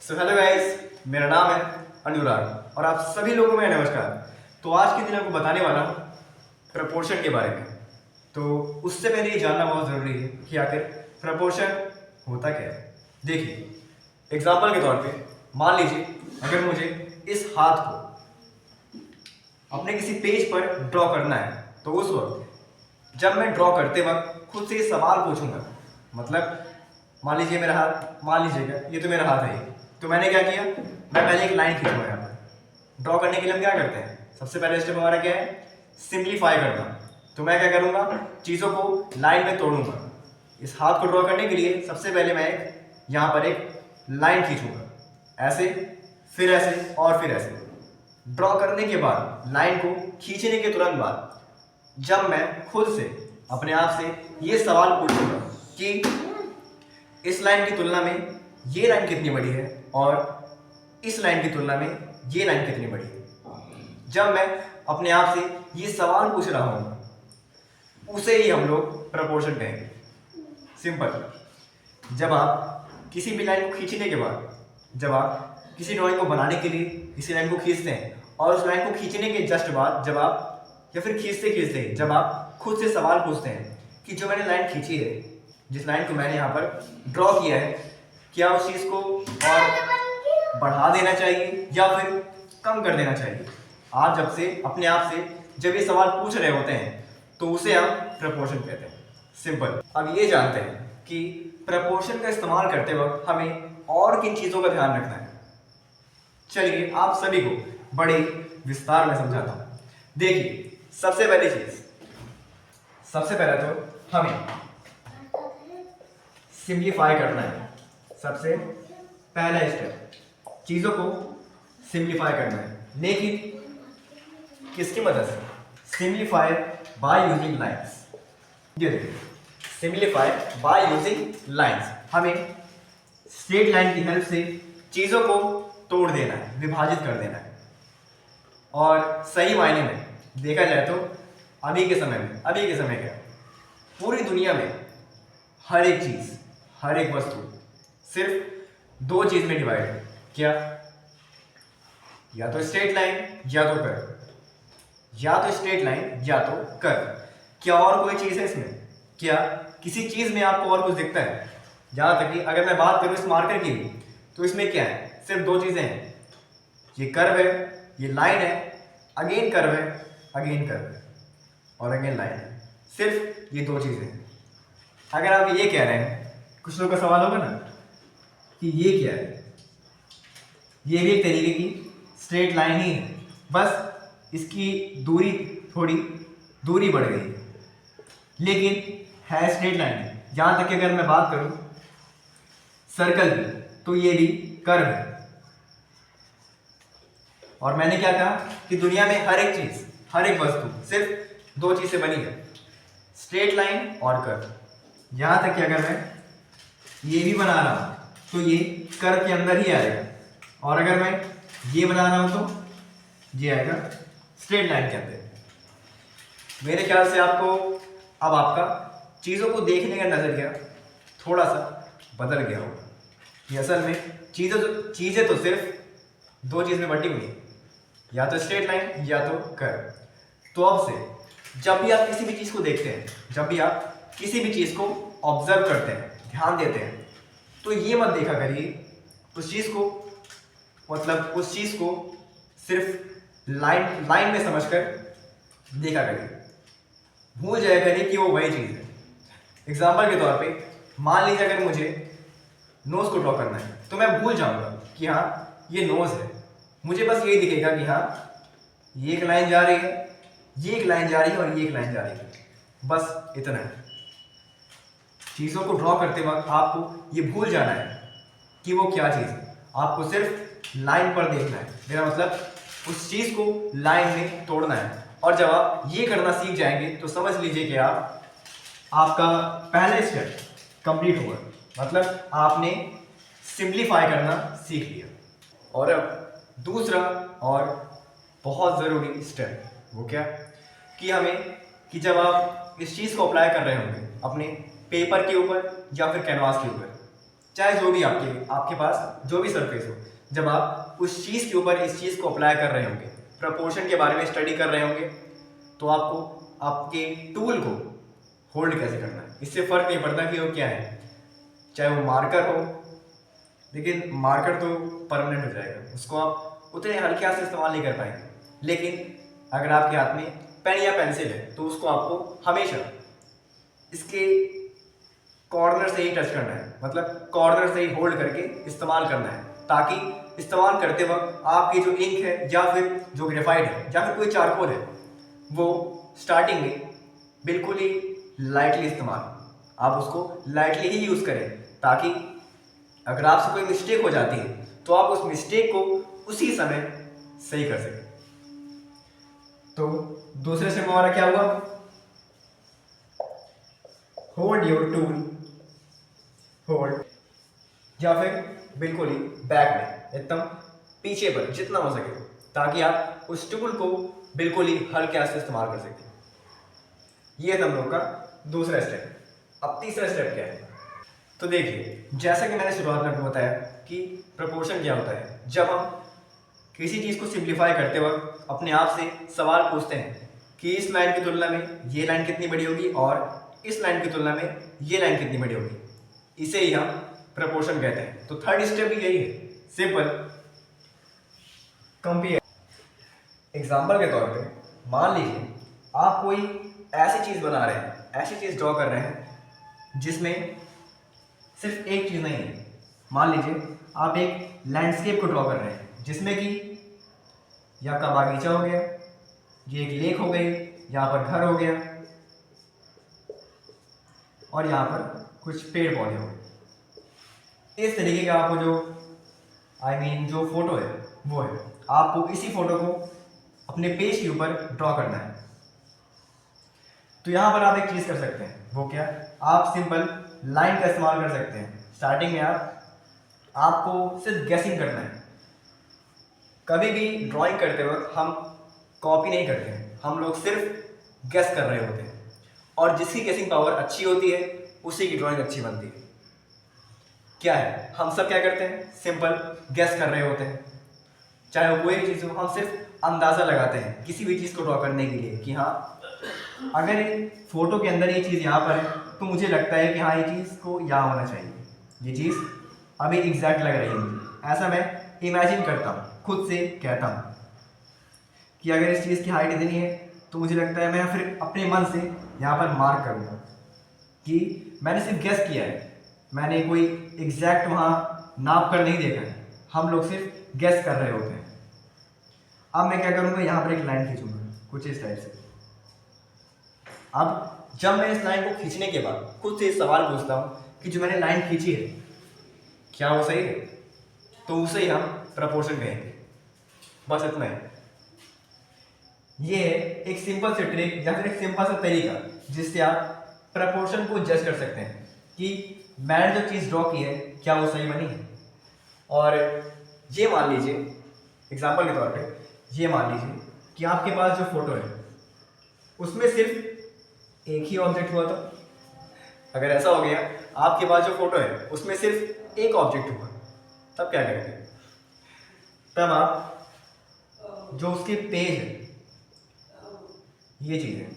Hello guys, मेरा नाम है अनुराग और आप सभी लोगों में नमस्कार। तो आज के दिन आपको बताने वाला हूँ प्रपोर्शन के बारे में। तो उससे पहले ये जानना बहुत ज़रूरी है कि आखिर प्रपोर्शन होता क्या है। देखिए, एग्जाम्पल के तौर पे मान लीजिए अगर मुझे इस हाथ को अपने किसी पेज पर ड्रॉ करना है, तो उस वक्त जब मैं ड्रॉ करते वक्त खुद से ये सवाल पूछूंगा, मतलब मान लीजिएगा ये तो मेरा हाथ है। तो मैंने क्या किया, मैं पहले एक लाइन खींचूंगा। यहाँ पर ड्रॉ करने के लिए हम क्या करते हैं, सबसे पहले स्टेप हमारा क्या है, सिंप्लीफाई करना। तो मैं क्या करूंगा, चीज़ों को लाइन में तोड़ूंगा। इस हाथ को ड्रॉ करने के लिए सबसे पहले मैं यहाँ पर एक लाइन खींचूंगा, ऐसे, फिर ऐसे और फिर ऐसे। ड्रॉ करने के बाद, लाइन को खींचने के तुरंत बाद, जब मैं खुद से अपने आप से ये सवाल पूछूंगा कि इस लाइन की तुलना में ये लाइन कितनी बड़ी है और इस लाइन की तुलना में ये लाइन कितनी बड़ी है, जब मैं अपने आप से ये सवाल पूछ रहा हूं, उसे ही हम लोग प्रपोर्शन कहेंगे। सिंपल। जब आप किसी भी लाइन को खींचने के बाद, जब आप किसी ड्राइंग को बनाने के लिए किसी लाइन को खींचते हैं और उस लाइन को खींचने के जस्ट बाद, जब आप या फिर खींचते खींचते जब आप खुद से सवाल पूछते हैं कि जो मैंने लाइन खींची है, जिस लाइन को मैंने यहाँ पर ड्रॉ किया है, क्या उस चीज़ को और बढ़ा देना चाहिए या फिर कम कर देना चाहिए। आप जब से अपने आप से जब ये सवाल पूछ रहे होते हैं तो उसे हम प्रपोर्शन कहते हैं। सिंपल। अब ये जानते हैं कि प्रपोर्शन का इस्तेमाल करते वक्त हमें और किन चीज़ों का ध्यान रखना है। चलिए आप सभी को बड़े विस्तार में समझाता हूँ। देखिए, सबसे पहला तो हमें सिंप्लीफाई करना है। सबसे पहला स्टेप, चीज़ों को सिंप्लीफाई करना है, लेकिन किसकी मदद से? Simplify by using lines. ये देखिए, सिंप्लीफाई बाय यूजिंग लाइंस। हमें स्ट्रेट लाइन की हेल्प से चीज़ों को तोड़ देना है, विभाजित कर देना है। और सही मायने में देखा जाए तो अभी के समय क्या, पूरी दुनिया में हर एक चीज़, हर एक वस्तु सिर्फ दो चीज में डिवाइड है। क्या? या तो स्ट्रेट लाइन या तो कर्व, या तो स्ट्रेट लाइन या तो कर्व। क्या और कोई चीज है इसमें? क्या किसी चीज में आपको और कुछ दिखता है? यहां तक कि अगर मैं बात करूं इस मार्कर की भी, तो इसमें क्या है, सिर्फ दो चीजें हैं। ये कर्व है, ये लाइन है, अगेन कर्व है, अगेन कर्व है और अगेन लाइन है। सिर्फ ये दो चीजें हैं। अगर आप ये कह रहे हैं, कुछ लोगों का सवाल होगा ना कि ये क्या है, ये भी एक तरीके की स्ट्रेट लाइन ही है, बस इसकी थोड़ी दूरी बढ़ गई है, लेकिन है स्ट्रेट लाइन। जहां तक कि अगर मैं बात करूं सर्कल की, तो ये भी कर्व है। और मैंने क्या कहा कि दुनिया में हर एक चीज, हर एक वस्तु सिर्फ दो चीज से बनी है, स्ट्रेट लाइन और कर्व। यहां तक कि अगर मैं ये भी बना रहा हूं तो ये कर्व के अंदर ही आएगा, और अगर मैं ये बना रहा हूं तो ये आएगा स्ट्रेट लाइन के अंदर। मेरे ख्याल से अब आपका चीज़ों को देखने का नजरिया थोड़ा सा बदल गया होगा कि असल में चीज़ें तो सिर्फ दो चीज़ में बटी हुई है, या तो स्ट्रेट लाइन या तो कर्व। तो अब से जब भी आप किसी भी चीज़ को देखते हैं, जब भी आप किसी भी चीज़ को ऑब्जर्व करते हैं, ध्यान देते हैं, तो ये मत देखा करिए उस चीज़ को सिर्फ लाइन में समझकर देखा करिए। भूल जाया करिए कि वो वही चीज़ है। एग्जाम्पल के तौर पे मान लीजिए अगर मुझे नोज को ड्रॉ करना है, तो मैं भूल जाऊंगा कि हाँ ये नोज है। मुझे बस यही दिखेगा कि हाँ ये एक लाइन जा रही है, ये एक लाइन जा रही है और ये एक लाइन जा रही है, बस इतना है। चीज़ों को ड्रॉ करते वक्त आपको ये भूल जाना है कि वो क्या चीज़ है। आपको सिर्फ लाइन पर देखना है, मेरा मतलब उस चीज़ को लाइन में तोड़ना है। और जब आप ये करना सीख जाएंगे तो समझ लीजिए कि आपका पहला स्टेप कंप्लीट हुआ, मतलब आपने सिंप्लीफाई करना सीख लिया। और अब दूसरा और बहुत ज़रूरी स्टेप, वो क्या कि जब आप इस चीज़ को अप्लाई कर रहे होंगे अपने पेपर के ऊपर या फिर कैनवास के ऊपर, चाहे जो भी आपके पास जो भी सरफेस हो, जब आप उस चीज़ के ऊपर इस चीज़ को अप्लाई कर रहे होंगे, प्रपोर्शन के बारे में स्टडी कर रहे होंगे, तो आपको आपके टूल को होल्ड कैसे करना है, इससे फ़र्क नहीं पड़ता कि वो क्या है, चाहे वो मार्कर हो, लेकिन मार्कर तो परमानेंट हो जाएगा, उसको आप उतने हल्के हाथ से इस्तेमाल नहीं कर पाएंगे। लेकिन अगर आपके हाथ में पेन या पेंसिल है तो उसको आपको हमेशा इसके कॉर्नर से ही टच करना है, मतलब कॉर्नर से ही होल्ड करके इस्तेमाल करना है, ताकि इस्तेमाल करते वक्त आपकी जो इंक है या फिर जो ग्रेफाइट है या फिर कोई चारकोल है वो स्टार्टिंग में बिल्कुल ही लाइटली इस्तेमाल, आप उसको लाइटली ही यूज़ करें, ताकि अगर आपसे कोई मिस्टेक हो जाती है तो आप उस मिस्टेक को उसी समय सही कर सकें। तो दूसरे स्टेप हमारा क्या हुआ, होल्ड योर टूल, होल्ड, या फिर बिल्कुल ही बैक में एकदम पीछे पर जितना हो सके, ताकि आप उस टूल को बिल्कुल ही हल्के हाथ से इस्तेमाल कर सकें। ये था हम लोग का दूसरा स्टेप। अब तीसरा स्टेप क्या है, तो देखिए जैसा कि मैंने शुरुआत में आपको बताया कि प्रपोर्शन क्या होता है। जब हम किसी चीज़ को सिंप्लीफाई करते वक्त अपने आप से सवाल पूछते हैं कि इस लाइन की तुलना में ये लाइन कितनी बड़ी होगी और इस लाइन की तुलना में ये लाइन कितनी बड़ी होगी, इसे ही हम प्रपोर्शन कहते हैं। तो थर्ड स्टेप भी यही है, सिंपल कंपेयर। एग्जाम्पल के तौर पे मान लीजिए आप कोई ऐसी चीज़ बना रहे हैं, ऐसी चीज़ ड्रॉ कर रहे हैं जिसमें सिर्फ एक चीज़ नहीं है। मान लीजिए आप एक लैंडस्केप को ड्रॉ कर रहे हैं जिसमें कि ये आपका बागीचा हो गया, ये एक लेक हो गई, यहाँ पर घर हो गया और यहाँ पर कुछ पेड़ पौधे हो गए। इस तरीके का आपको जो जो फोटो है वो है, आपको इसी फोटो को अपने पेज के ऊपर ड्रॉ करना है। तो यहाँ पर आप एक चीज़ कर सकते हैं, वो क्या, आप सिंपल लाइन का इस्तेमाल कर सकते हैं। स्टार्टिंग में आपको सिर्फ गैसिंग करना है। कभी भी ड्राइंग करते वक्त हम कॉपी नहीं करते हैं, हम लोग सिर्फ गैस कर रहे होते हैं, और जिसकी गैसिंग पावर अच्छी होती है उसी की ड्राइंग अच्छी बनती है। क्या है, हम सब क्या करते हैं, सिंपल गैस कर रहे होते हैं, चाहे वो कोई भी चीज़ हो, हम सिर्फ अंदाज़ा लगाते हैं किसी भी चीज़ को ड्रॉ करने के लिए कि हाँ अगर फोटो के अंदर ये चीज़ यहाँ पर है तो मुझे लगता है कि हाँ ये चीज़ को यहाँ होना चाहिए, ये चीज़ अभी एग्जैक्ट लग रही है मुझे, ऐसा मैं इमेजिन करता हूँ, खुद से कहता हूँ कि अगर इस चीज़ की हाइट इतनी है तो मुझे लगता है मैं फिर अपने मन से यहाँ पर मार्क करूँगा कि मैंने सिर्फ गेस किया है, मैंने कोई एग्जैक्ट वहाँ नाप कर नहीं देखा है, हम लोग सिर्फ गेस कर रहे होते हैं। अब मैं क्या करूँगा, यहाँ पर एक लाइन खींचूंगा कुछ इस टाइप से। अब जब मैं इस लाइन को खींचने के बाद खुद से सवाल पूछता हूँ कि जो मैंने लाइन खींची है क्या वो सही है, तो उसे ही हम प्रपोर्शन कहेंगे। बस इतना है। ये है एक सिंपल से ट्रिक या फिर एक सिंपल सा तरीका जिससे आप प्रपोर्शन को जज कर सकते हैं कि मैंने जो चीज़ ड्रॉ की है क्या वो सही बनी है। और ये मान लीजिए एग्जाम्पल के तौर पे, ये मान लीजिए कि आपके पास जो फोटो है उसमें सिर्फ एक ही ऑब्जेक्ट हुआ था। अगर ऐसा हो गया आपके पास जो फोटो है उसमें सिर्फ एक ऑब्जेक्ट हुआ, तब क्या करेंगे, तब आप जो उसके पेज है ये चीज़ है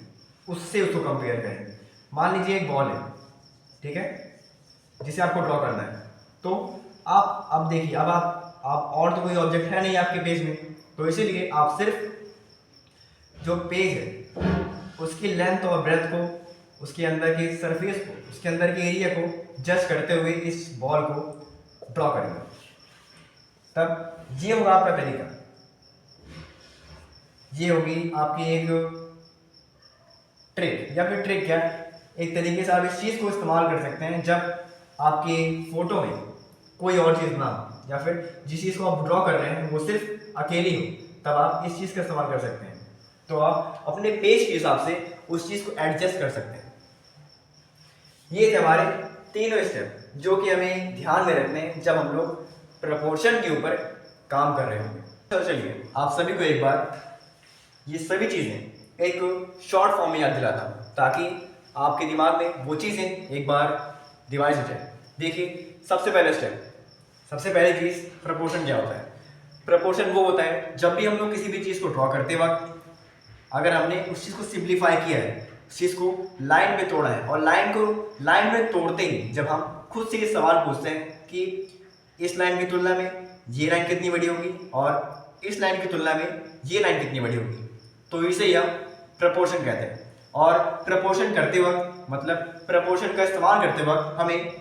उससे उसको कंपेयर करेंगे। मान लीजिए एक बॉल है, ठीक है, जिसे आपको ड्रॉ करना है, तो आप अब देखिए अब आप और तो कोई ऑब्जेक्ट है नहीं आपके पेज में, तो इसीलिए आप सिर्फ जो पेज है उसकी लेंथ और ब्रेथ को, उसके अंदर की सरफेस को, उसके अंदर के एरिया को जज करते हुए इस बॉल को ड्रॉ करेंगे। तब ये होगा आपका तरीका, ये होगी आपकी एक ट्रिक, या फिर ट्रिक क्या, एक तरीके से आप इस चीज़ को इस्तेमाल कर सकते हैं जब आपके फोटो में कोई और चीज़ ना हो, या फिर जिस चीज़ को आप ड्रॉ कर रहे हैं वो सिर्फ अकेली हो, तब आप इस चीज़ का इस्तेमाल कर सकते हैं। तो आप अपने पेज के हिसाब से उस चीज़ को एडजस्ट कर सकते हैं। ये थे हमारे तीनों स्टेप जो कि हमें ध्यान में रखने हैं जब हम लोग प्रपोर्शन के ऊपर काम कर रहे होंगे। तो चलिए आप सभी को एक बार ये सभी चीज़ें एक शॉर्ट फॉर्म में याद दिलाता हूँ ताकि आपके दिमाग में वो चीज़ें एक बार रिवाइज हो जाए। देखिए सबसे पहली चीज प्रपोर्शन क्या होता है। प्रपोर्शन वो होता है जब भी हम लोग किसी भी चीज को ड्रॉ करते वक्त अगर हमने उस चीज को सिंप्लीफाई किया है, उस चीज को लाइन में तोड़ा है, और लाइन में तोड़ते ही जब हम खुद से ये सवाल पूछते हैं कि इस लाइन की तुलना में ये लाइन कितनी बड़ी होगी और इस लाइन की तुलना में ये लाइन कितनी बड़ी होगी, तो इसे ही हम प्रपोर्शन कहते हैं। और प्रपोर्शन करते वक्त मतलब प्रपोर्शन का इस्तेमाल करते वक्त हमें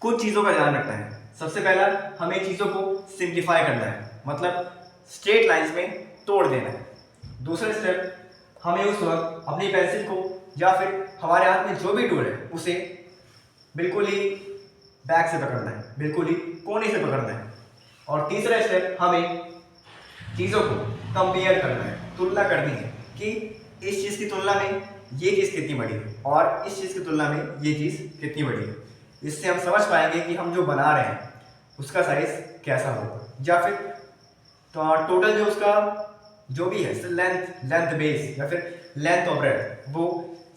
कुछ चीज़ों का ध्यान रखना है। सबसे पहला, हमें चीज़ों को सिंप्लीफाई करना है, मतलब स्ट्रेट लाइंस में तोड़ देना है। दूसरा स्टेप, हमें उस वक्त अपनी पेंसिल को या फिर हमारे हाथ में जो भी टूल है उसे बिल्कुल ही बैक से पकड़ना है, बिल्कुल ही कोने से पकड़ना है। और तीसरा स्टेप, हमें चीज़ों को कंपेयर करना है, तुलना करनी है कि इस चीज़ की तुलना में ये चीज़ कितनी बड़ी है और इस चीज़ की तुलना में ये चीज़ कितनी बड़ी है। इससे हम समझ पाएंगे कि हम जो बना रहे हैं उसका साइज कैसा होगा, या फिर टोटल जो उसका जो भी है लेंथ बेस या फिर लेंथ ऑफ ब्रेड्थ वो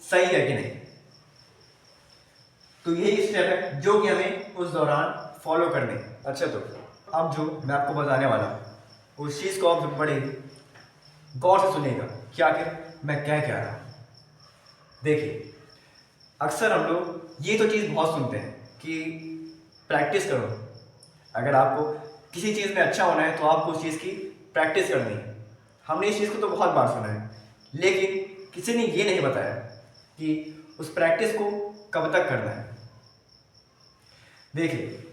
सही है कि नहीं। तो यही स्टेप है जो कि हमें उस दौरान फॉलो करने हैं। अच्छा, तो अब जो मैं आपको बताने वाला हूँ उस चीज़ को आप बड़े गौर से सुनिएगा कि आखिर मैं क्या कह रहा हूँ। देखिए, अक्सर हम लोग ये तो चीज़ बहुत सुनते हैं कि प्रैक्टिस करो, अगर आपको किसी चीज़ में अच्छा होना है तो आपको उस चीज़ की प्रैक्टिस करनी है। हमने इस चीज़ को तो बहुत बार सुना है, लेकिन किसी ने ये नहीं बताया कि उस प्रैक्टिस को कब तक करना है। देखिए,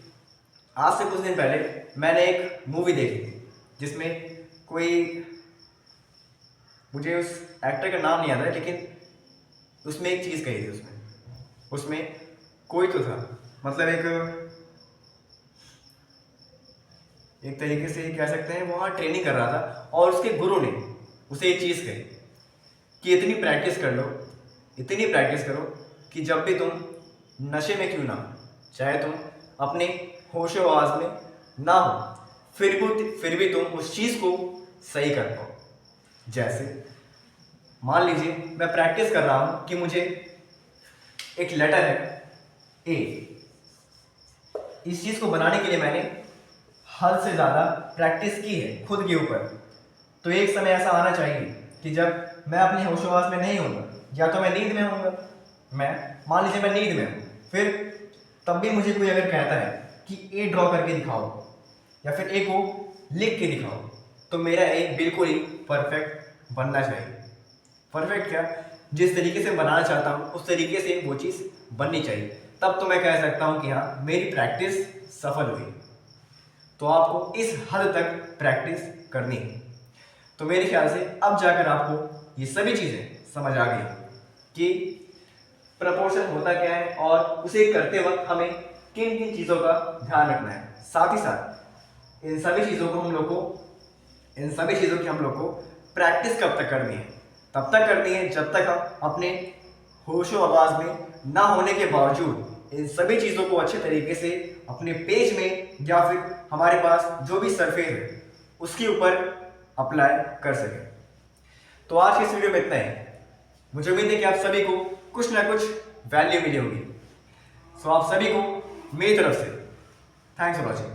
आज से कुछ दिन पहले मैंने एक मूवी देखी थी जिसमें कोई, मुझे उस एक्टर का नाम नहीं याद है, लेकिन उसमें एक चीज़ कही थी, उसमें कोई तो था, मतलब एक तरीके से कह सकते हैं वहाँ ट्रेनिंग कर रहा था और उसके गुरु ने उसे एक चीज़ कही कि इतनी प्रैक्टिस कर लो, इतनी प्रैक्टिस करो कि जब भी तुम नशे में क्यों ना हो, चाहे तुम अपने होशो आवाज़ में ना हो, फिर भी तुम उस चीज़ को सही कर पाओ। जैसे मान लीजिए मैं प्रैक्टिस कर रहा हूँ कि मुझे एक लेटर है ए, इस चीज़ को बनाने के लिए मैंने हद से ज़्यादा प्रैक्टिस की है खुद के ऊपर। तो एक समय ऐसा आना चाहिए कि जब मैं अपने होशोवास में नहीं होऊंगा, या तो मैं नींद में होऊंगा, मान लीजिए मैं नींद में हूँ, फिर तब भी मुझे कोई अगर कहता है कि ए ड्रॉ करके दिखाओ या फिर ए को लिख के दिखाओ, तो मेरा ए बिल्कुल ही परफेक्ट बनना चाहिए। परफेक्ट क्या, जिस तरीके से बनाना चाहता हूँ उस तरीके से वो चीज़ बननी चाहिए, तब तो मैं कह सकता हूँ कि हाँ मेरी प्रैक्टिस सफल हुई। तो आपको इस हद तक प्रैक्टिस करनी है। तो मेरे ख्याल से अब जाकर आपको ये सभी चीज़ें समझ आ गई कि प्रपोर्शन होता क्या है और उसे करते वक्त हमें किन किन चीज़ों का ध्यान रखना है। साथ ही साथ इन सभी चीज़ों की हम लोग को प्रैक्टिस कब तक करनी है, तब तक करनी है जब तक हम अपने होशो आवाज़ में ना होने के बावजूद इन सभी चीज़ों को अच्छे तरीके से अपने पेज में या फिर हमारे पास जो भी सरफेस है उसके ऊपर अप्लाई कर सकें। तो आज की इस वीडियो में इतना ही। मुझे उम्मीद है कि आप सभी को कुछ ना कुछ वैल्यू मिली होगी। सो आप सभी को मेरी तरफ से थैंक्स फॉर वॉचिंग।